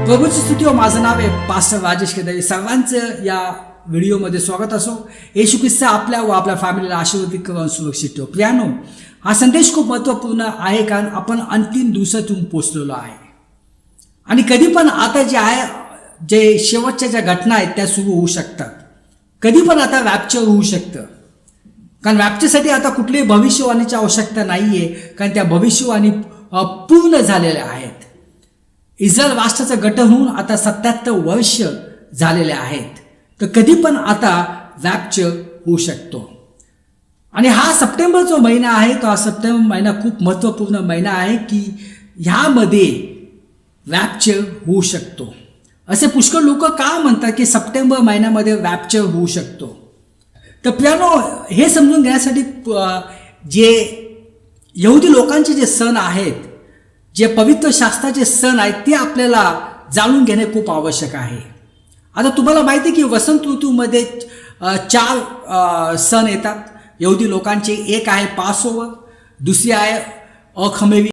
प्रभूची स्तुती हो. माझं नाव आहे पास्टर राजेश केदारी. सर्वांचं या व्हिडिओमध्ये स्वागत असो. येशू ख्रिस्त आपल्या व आपल्या फॅमिलीला आशीर्वादित करून सुरक्षित ठेव. प्रियानो, हा संदेश खूप महत्त्वपूर्ण आहे कारण आपण अंतिम दिवसातून पोचलेलो आहे आणि कधी पण आता जे आहे जे शेवटच्या ज्या घटना आहेत त्या सुरू होऊ शकतात. कधी पण आता रॅप्चर होऊ शकतं कारण रॅप्चरसाठी आता कुठलीही भविष्यवाणीची आवश्यकता नाही आहे कारण त्या भविष्यवाणी पूर्ण झालेल्या आहेत. इस्रायल राष्ट्राचं गठन होऊन आता 77 वर्ष झालेले आहेत. तर कधी पण आता रॅप्चर होऊ शकतो आणि हा सप्टेंबर जो महिना आहे तो हा सप्टेंबर महिना खूप महत्त्वपूर्ण महिना आहे की ह्यामध्ये रॅप्चर होऊ शकतो. असे पुष्कळ लोक का म्हणतात की सप्टेंबर महिन्यामध्ये रॅप्चर होऊ शकतो. तर प्रियानो, हे समजून घेण्यासाठी जे यहुदी लोकांचे जे सण आहेत, जे पवित्र शास्त्राचे सण आहेत ते आपल्याला जाणून घेणे खूप आवश्यक आहे. आता तुम्हाला माहिती आहे की वसंत ऋतूमध्ये 4 सण येतात यहुदी लोकांचे. एक आहे पासओव्हर, दुसरी आहे अखमेवी